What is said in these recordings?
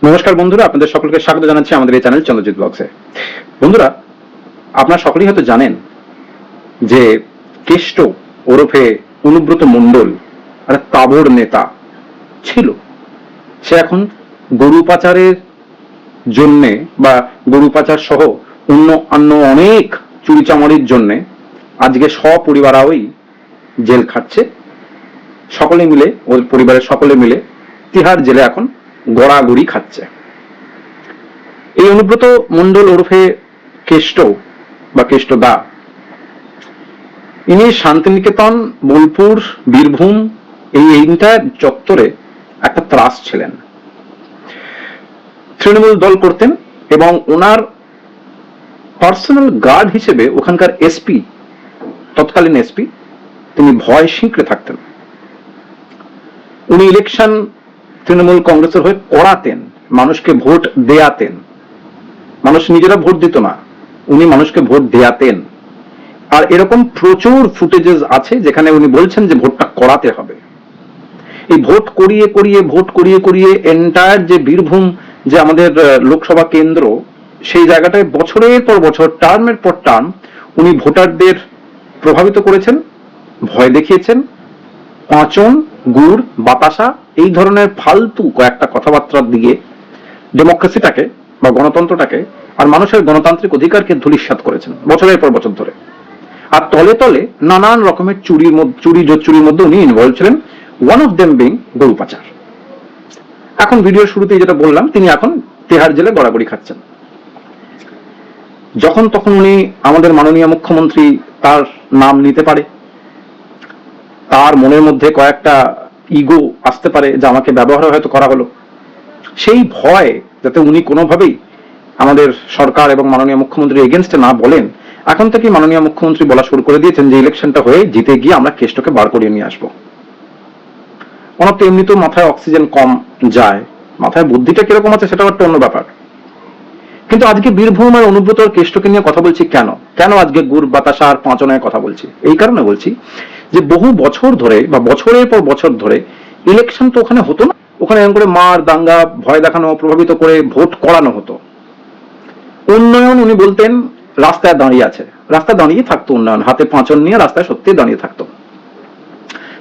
নমস্কার বন্ধুরা, আপনাদের সকলকে স্বাগত জানাচ্ছি আমাদের এই চ্যানেল চন্দ্রজিৎ ব্লগসে। বন্ধুরা, আপনারা সকলেই হয়তো জানেন যে কেষ্ট ওরফে অনুব্রত মণ্ডল একটা তাবড় নেতা ছিল। সে এখন গরু পাচারের জন্যে বা গরু পাচার সহ অন্য অনেক চুরিচামারির জন্যে আজকে সপরিবারই জেল খাটছে। সকলে মিলে, ওর পরিবারের সকলে মিলে তিহার জেলে এখন গড়াগড়ি খাচ্ছে। এই অনুব্রত মণ্ডল ওরফে কেষ্ট বা কেষ্ট দা, ইনি শান্তিনিকেতন, বোলপুর, বীরভূম এইটা চত্বরে একটা ত্রাস ছিলেন। তৃণমূল দল করতেন এবং ওনার পার্সোনাল গার্ড হিসেবে ওখানকার এসপি, তৎকালীন এসপি, তিনি ভয় শিঁকড়ে থাকতেন। উনি ইলেকশন তৃণমূল কংগ্রেসের হয়ে করাতেন, মানুষকে ভোট দেয়াতেন। মানুষ নিজেরা ভোট দিত না, উনি মানুষকে ভোট দেয়াতেন। আর এরকম প্রচুর ফুটেজেস আছে যেখানে উনি বলছেন যে ভোটটা করাতে হবে। এই ভোট করিয়ে এন্টায়ার যে বীরভূম যে আমাদের লোকসভা কেন্দ্র, সেই জায়গাটায় বছরের পর বছর, টার্মের পর টার্ম উনি ভোটারদের প্রভাবিত করেছেন, ভয় দেখিয়েছেন। পাঁচন, গুড়, বাতাসা এই ধরনের ফালতু কয়েকটা কথাবার্তা দিয়ে ডেমোক্রেসিটাকে বা গণতন্ত্রটাকে আর মানুষের গণতান্ত্রিক অধিকারকে ধূলিসাৎ করেছেন বছরের পর বছর ধরে। আর তলে তলে নানান রকমের চুরির মধ্যে উনি ইনভলভ ছিলেন, ওয়ান অফ দেম বিং গরু পাচার। এখন ভিডিওর শুরুতেই যেটা বললাম, তিনি এখন তিহার জেলে গড়াগড়ি খাচ্ছেন। যখন তখন উনি আমাদের মাননীয় মুখ্যমন্ত্রী তার নাম নিতে পারে, তার মনের মধ্যে কয়েকটা ইগো আসতে পারে যে আমাকে ব্যবহার হয়তো করা হলো। সেই ভয় যাতে উনি কোনোভাবেই আমাদের সরকার এবং মাননীয় মুখ্যমন্ত্রীর এগেনস্টে না বলেন, এখন থেকে মাননীয় মুখ্যমন্ত্রী বলা শুরু করে দিয়েছেন যে ইলেকশনটা হয়ে জিতে গিয়ে আমরা কেষ্টকে বার করিয়ে নিয়ে আসবো। ওনার তো এমনিতেও মাথায় অক্সিজেন কম যায়, মাথায় বুদ্ধিটা কিরকম আছে সেটা একটা অন্য ব্যাপার। কিন্তু আজকে বীরভূম আর অনুব্রত আর কেষ্টকে নিয়ে কথা বলছি কেন আজকে গুড়, বাতাসা আর পাঁচনের কথা বলছি? এই কারণে বলছি যে বহু বছর ধরে বা বছরের পর বছর ধরে ইলেকশন তো ওখানে হতো না। ওখানে এরকম করে মার, দাঙ্গা, ভয় দেখানো, প্রভাবিত করে ভোট করানো হতো। উন্নয়ন উনি বলতেন রাস্তায় দাঁড়িয়ে আছে, রাস্তায় দাঁড়িয়ে থাকতো উন্নয়ন, হাতে পাঁচন নিয়ে রাস্তায় সত্যি দাঁড়িয়ে থাকতো।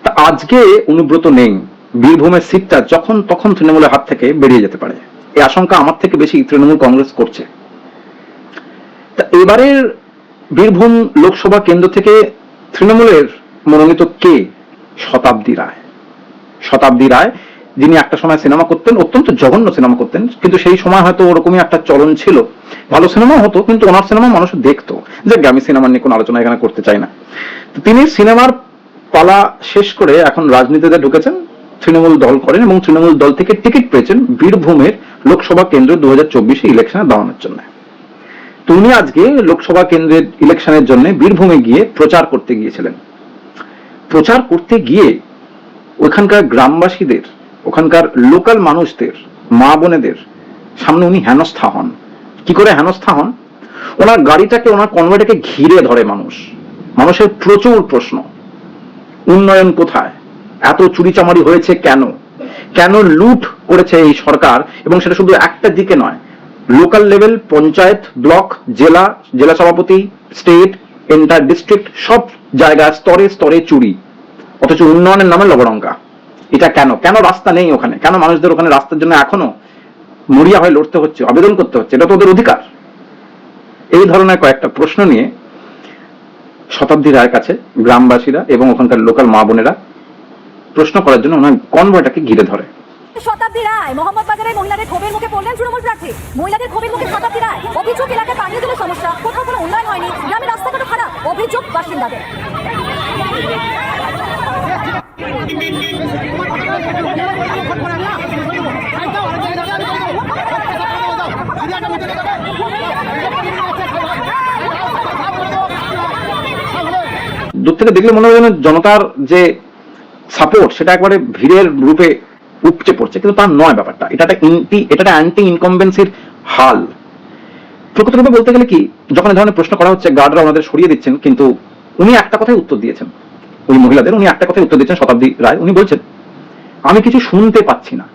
তা আজকে অনুব্রত নেই, বীরভূমের সিটটা যখন তখন তৃণমূলের হাত থেকে বেরিয়ে যেতে পারে, এই আশঙ্কা আমার থেকে বেশি তৃণমূল কংগ্রেস করছে। তা এবারের বীরভূম লোকসভা কেন্দ্র থেকে তৃণমূলের মনোনীত কে? শতাব্দী রায়, যিনি একটা সময় সিনেমা করতেন, অত্যন্ত জঘন্য সিনেমা করতেন, কিন্তু সেই সময় হয়তো ওরকমই একটা চলন ছিল। ভালো সিনেমা হতো, কিন্তু ওনার সিনেমা মানুষ দেখতো। যে আমি সিনেমা নিয়ে কোনো আলোচনা এখানে করতে চাই না। তিনি সিনেমার পালা শেষ করে এখন রাজনীতিতে ঢুকেছেন, তৃণমূল দল করেন এবং তৃণমূল দল থেকে টিকিট পেয়েছেন বীরভূমের লোকসভা কেন্দ্র 2024 ইলেকশনে দাঁড়ানোর জন্য। তিনি আজকে লোকসভা কেন্দ্রের ইলেকশনের জন্য বীরভূমে গিয়ে প্রচার করতে গিয়েছিলেন। প্রচার করতে গিয়ে ওখানকার গ্রামবাসীদের, ওখানকার লোকাল মানুষদের, মা বোনেদের সামনে উনি হেনস্থা হন। কি করে হেনস্থা হন? ওনার গাড়িটাকে, ওনার কনভয়টাকে ঘিরে ধরে মানুষের প্রচুর প্রশ্ন। উন্নয়ন কোথায়? এত চুরিচামারি হয়েছে কেন লুট করেছে এই সরকার? এবং সেটা শুধু একটা দিকে নয়, লোকাল লেভেল, পঞ্চায়েত, ব্লক, জেলা সভাপতি, স্টেট, এন্টার ডিস্ট্রিক্ট, সব জায়গায় স্তরে স্তরে চুরি, অথচ উন্নয়নের নামে লবড়ঙ্কা। এটা কেন রাস্তা নেই ওখানে? কেন মানুষদের ওখানে রাস্তার জন্য এখনো মরিয়া হয়ে লড়তে হচ্ছে, আবেদন করতে হচ্ছে? এটা তো ওদের অধিকার। এই ধরনের কয়েকটা প্রশ্ন নিয়ে শতাব্দী রায়ের কাছে গ্রামবাসীরা এবং ওখানকার লোকাল মা বোনেরা প্রশ্ন করার জন্য ওনার কনভয়টাকে ঘিরে ধরে। শতাব্দী রায় মোহাম্মদবাজারের মহিলাদের ক্ষোভের মুখে পড়লেন তৃণমূল প্রার্থী। মহিলাদের ক্ষোভের মুখে শতাব্দী রায়। অভিযোগ এলাকায় পানীয় জলের সমস্যা, কোথাও কোনো উন্নয়ন হয়নি, গ্রামের রাস্তাঘাটও খারাপ, অভিযোগ বাসিন্দাদের। দূর থেকে দেখলে মনে হয় যেন জনতার যে সাপোর্ট সেটা একবারে ভিড়ের রূপে উপচে পড়ছে, কিন্তু তার নয় ব্যাপারটা। এটা একটা অ্যান্টি ইনকম্বেন্সির হাল। প্রকৃতরূপে বলতে গেলে কি, যখন এই ধরনের প্রশ্ন করা হচ্ছে, গার্ডরা ওনাদের সরিয়ে দিচ্ছেন, কিন্তু উনি একটা কথাই উত্তর দিয়েছেন, ওই মহিলাদের উনি একটা কথাই উত্তর দিচ্ছেন, শতাব্দী রায়। উনি বলছেন আমি কিছু শুনতে পাচ্ছি না।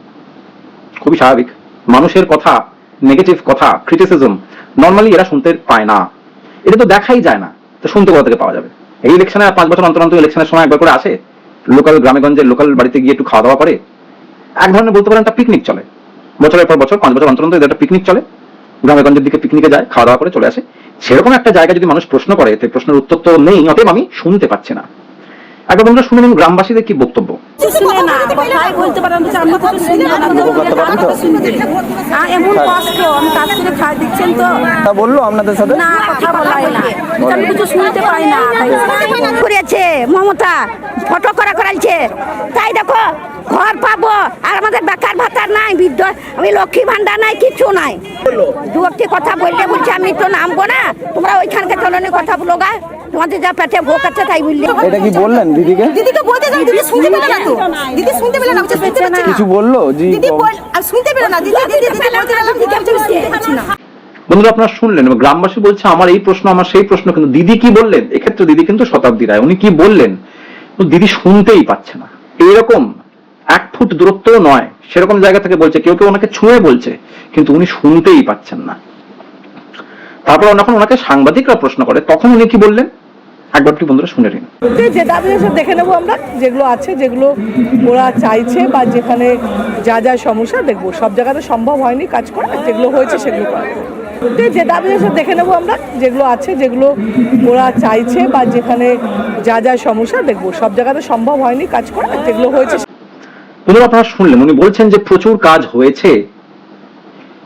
খুবই স্বাভাবিক, মানুষের কথা, নেগেটিভ কথা, ক্রিটিসিজম নর্মালি এরা শুনতে পায় না, এটা তো দেখাই যায় না, তো শুনতে কোথা থেকে পাওয়া যাবে? এই ইলেকশনে 5 বছর অন্তর অন্তর ইলেকশনের সময় একবার করে আসে, লোকাল গ্রামে গঞ্জে লোকাল বাড়িতে গিয়ে একটু খাওয়া দাওয়া করে, এক ধরনের বলতে পারেন একটা পিকনিক চলে, বছরের পর বছর 5 বছর অন্তর অন্তর একটা পিকনিক চলে, গ্রামে গঞ্জের দিকে পিকনিকে যায়, খাওয়া দাওয়া করে চলে আসে। সেরকম একটা জায়গায় যদি মানুষ প্রশ্ন করে, তো প্রশ্নের উত্তর তো নেই, অতএব আমি শুনতে পাচ্ছি না। একবার বন্ধুরা শুনে নিন গ্রামবাসীদের কি বক্তব্য। শুনে না, কথাই বলতে পারেন তো, আমরা তো শুনি না, এমন কষ্ট, আমি কাজ করে খাই দিচ্ছেন তো, তা বললো আপনাদের সাথে? না কথা বলাই না, আমি কিছু শুনতে পাই না। করেছে মমতা, ফটো করাইছে, তাই দেখো ঘর পাবো, আর আমাদের বেকার ভাতা নাই, বৃদ্ধ আমি লক্ষ্মী ভান্ডার নাই, কিছু নাই। দুটি কথা বললে বলছে আমি তো নামবো না, তোমরা ওইখানকে চলনে কথা বলো গা, তোমাদের যা পেটে ভোগ আছে তাই বললে। এটা কি বললেন দিদিকে? দিদিকে বলতে যাও, দিদি শুনতে পেলে না তো, দিদি শুনতে পেলে না, বলছে শুনতে পাচ্ছে না, কিছু বললো জি? দিদি আর শুনতে পেলে না, দিদি দিদি দিদি বলতে গেলাম, দিদি আমি শুনতে পাচ্ছি না। বন্ধুরা আপনারা শুনলেন, গ্রামবাসী বলছে আমার এই প্রশ্ন, আমার সেই প্রশ্ন, কিন্তু দিদি কি বললেন? এক্ষেত্রে দিদি কিন্তু শতাব্দী রায়, উনি কি বললেন দিদি শুনতেই পাচ্ছে না। এইরকম 1 ফুট দূরত্বও নয়, সেরকম জায়গা থেকে বলছে, কেউ কেউ ওনাকে ছুঁয়ে বলছে, কিন্তু উনি শুনতেই পাচ্ছেন না। তারপর যখন ওনাকে সাংবাদিকরা প্রশ্ন করে, তখন উনি কি বললেন একবার একটু বন্ধুরা শুনে নিন। যে দাবি সব দেখে নেবো আমরা, যেগুলো আছে, যেগুলো ওরা চাইছে, বা যেখানে যা যা সমস্যা দেখবো। সব জায়গাতে সম্ভব হয়নি কাজ করা, যেগুলো হয়েছে সেগুলো করা। যে দাবি সব দেখে নেবো আমরা, যেগুলো আছে, যেগুলো ওরা চাইছে, বা যেখানে যা যা সমস্যা দেখবো। সব জায়গাতে সম্ভব হয়নি কাজ করা, যেগুলো হয়েছে। বন্ধুরা আপনারা শুনলেন, উনি বলছেন যে প্রচুর কাজ হয়েছে,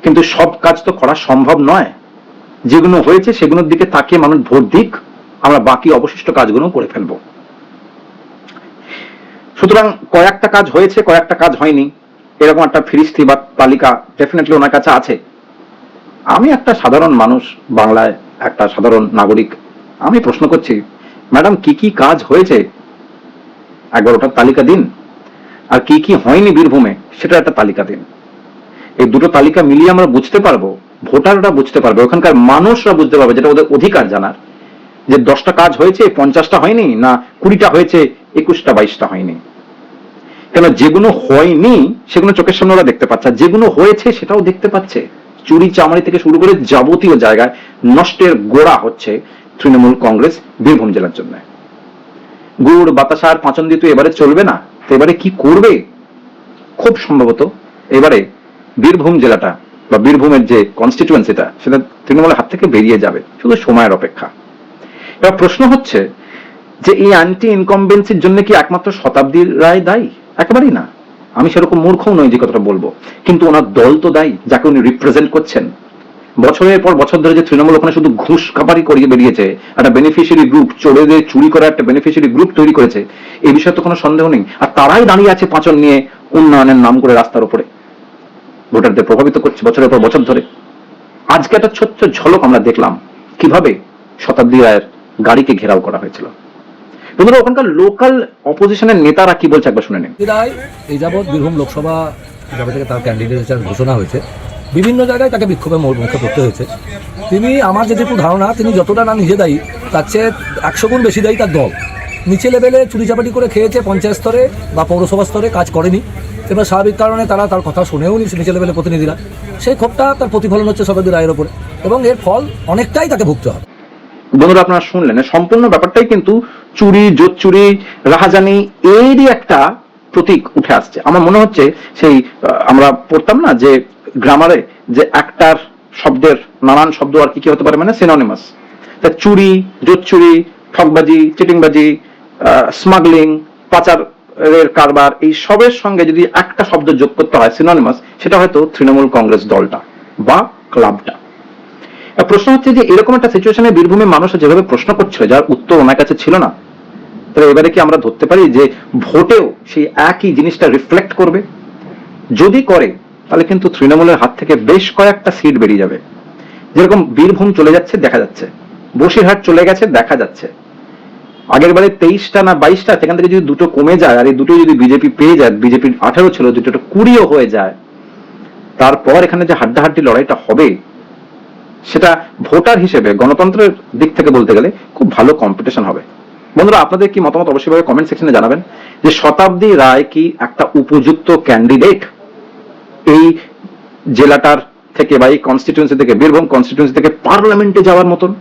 কিন্তু সব কাজ তো করা সম্ভব নয়। যেগুলো হয়েছে সেগুলোর দিকে তাকিয়ে মানুষ ভোট দিক, আমরা বাকি অবশিষ্ট কাজগুলো করে ফেলবো। সুতরাং কয়েকটা কাজ হয়েছে, কয়েকটা কাজ হয়নি, এরকম একটা ফিরিস্তি বা তালিকা ডেফিনেটলি ওনার কাছে আছে। আমি একটা সাধারণ মানুষ, বাংলায় একটা সাধারণ নাগরিক, আমি প্রশ্ন করছি, ম্যাডাম কি কি কাজ হয়েছে একবার ওটার তালিকা দিন, আর কি কি হয়নি বীরভূমে সেটা একটা তালিকা দিন। এই দুটো তালিকা মিলিয়ে আমরা বুঝতে পারবো, ভোটাররা বুঝতে পারবে, ওখানকার মানুষরা বুঝতে পারবে, যেটা ওদের অধিকার জানার, যে 10টা কাজ হয়েছে, 50টা হয়নি, না 20টা হয়েছে, 21টা 22টা হয়নি। কেন যেগুলো হয়নি সেগুলো চোখের সামনে ওরা দেখতে পাচ্ছে, আর যেগুলো হয়েছে সেটাও দেখতে পাচ্ছে। চুরি চামারি থেকে শুরু করে যাবতীয় জায়গায় নষ্টের গোড়া হচ্ছে তৃণমূল কংগ্রেস বীরভূম জেলার জন্য। গুড় বাতাসা আর পাঁচন দিয়ে তো এবারে চলবে না, তো এবারে কি করবে? খুব সম্ভবত এবারে বীরভূম জেলাটা বা বীরভূমের যে কনস্টিটিউয়েন্সিটা, সেটা তৃণমূলের হাত থেকে বেরিয়ে যাবে, শুধু সময়ের অপেক্ষা। এবার প্রশ্ন হচ্ছে যে এই অ্যান্টি ইনকমবেন্সির জন্য কি একমাত্র শতাব্দী রায় দায়ী? একেবারেই না, আমি সেরকম মূর্খও নই যে কথাটা বলবো, কিন্তু ওনার দল তো দায়ী, যাকে উনি রিপ্রেজেন্ট করছেন। বছরের পর বছর ধরে যে তৃণমূল ওখানে শুধু ঘুষ কাপারি করিয়ে বেরিয়েছে, একটা বেনিফিশিয়ারি গ্রুপ, চোরেদের চুরি করা একটা বেনিফিশিয়ারি গ্রুপ তৈরি করেছে, এই বিষয়ে তো কোনো সন্দেহ নেই। আর তারাই দাঁড়িয়ে আছে পাঁচন নিয়ে উন্নয়নের নাম করে রাস্তার উপরে, ভোটারদের প্রভাবিত করছে বছরের পর বছর ধরে। আজকে একটা ছোট্ট ঝলক আমরা দেখলাম কিভাবে শতাব্দী রায়ের গাড়িকে ঘেরাও করা হয়েছিল। বন্ধুরা ওখানকার লোকাল অপোজিশনের নেতারা কি বলছে একবার শুনে নিন। রায় এই যাবৎ বীরভূম লোকসভা যাবে থেকে তার ক্যান্ডিডেট ঘোষণা হয়েছে, বিভিন্ন জায়গায় তাকে বিক্ষোভের মুখে পড়তে হয়েছে। তিনি, আমার যেটুকু ধারণা, তিনি যতটা না নিজে দায়ী, তার চেয়ে 100 গুণ বেশি দায়ী তার দল। নিচে লেভেলে চুরিচাপাটি করে খেয়েছে, পঞ্চায়েত স্তরে বা পৌরসভা স্তরে কাজ করেনি। এবার স্বাভাবিক কারণে তারা তার কথা শুনেও নি নিচে লেভেলে প্রতিনিধিরা, সেই ক্ষোভটা তার প্রতিফলন হচ্ছে শতাব্দী রায়ের ওপরে, এবং এর ফল অনেকটাই তাকে ভুগতে হবে। বন্ধুরা আপনারা শুনলেন, সম্পূর্ণ ব্যাপারটাই কিন্তু চুরি, জোট চুরি, রাহাজানি, এরই একটা প্রতীক উঠে আসছে। আমার মনে হচ্ছে সেই আমরা পড়তাম না যে গ্রামারে, যে একটার শব্দের নানান শব্দ আর কি কি হতে পারে, মানে সিনোনিমাস। তা চুরি, জোট চুরি, ঠকবাজি, চিটিংবাজি, স্মাগলিং, পাচারের কারবার, এই সবের সঙ্গে যদি একটা শব্দ যোগ করতে হয় সিনোনিমাস, সেটা হয়তো তৃণমূল কংগ্রেস দলটা বা ক্লাবটা। প্রশ্ন হচ্ছে যে এরকম একটা সিচুয়েশনে বীরভূমে মানুষ যেভাবে প্রশ্ন করছিল, যার উত্তর ওনার কাছে ছিল না, তাহলে এবারে কি আমরা ধরতে পারি যে ভোটেও সেই একই জিনিসটা রিফ্লেক্ট করবে? যদি করে তাহলে কিন্তু তৃণমূলের হাত থেকে বেশ কয়েকটা সিট বেরিয়ে যাবে। যেরকম বীরভূম চলে যাচ্ছে দেখা যাচ্ছে, বসিরহাট চলে গেছে দেখা যাচ্ছে, আগের বারে 23টা না 22টা, সেখান থেকে যদি দুটো কমে যায়, আর এই দুটো যদি বিজেপি পেয়ে যায়, বিজেপির 18 ছিল, দুটো 20 হয়ে যায়, তারপর এখানে যে হাড্ডাহাড্ডি লড়াইটা হবে, সেটা ভোটার হিসেবে গণতন্ত্রের দিক থেকে বলতে গেলে খুব ভালো কম্পিটিশন হবে। বন্ধুরা আপনাদের কি মতামত অবশ্যই কমেন্ট সেকশনে জানাবেন, যে শতাব্দী রায় কি একটা উপযুক্ত ক্যান্ডিডেট এই জেলাটার থেকে বা এই কনস্টিটিউয়েন্সি থেকে, বীরভূম কনস্টিটিউয়েন্সি থেকে পার্লামেন্টে যাওয়ার মতন?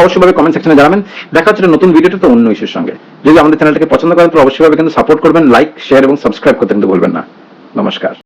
অবশ্যইভাবে কমেন্ট সেকশনে জানাবেন। দেখা হচ্ছে নতুন ভিডিওটা তো অন্য ইস্যুর সঙ্গে। যদি আমাদের চ্যানেলটাকে পছন্দ করেন তো অবশ্যইভাবে কিন্তু সাপোর্ট করবেন, লাইক, শেয়ার এবং সাবস্ক্রাইব করতে কিন্তু ভুলবেন না। নমস্কার।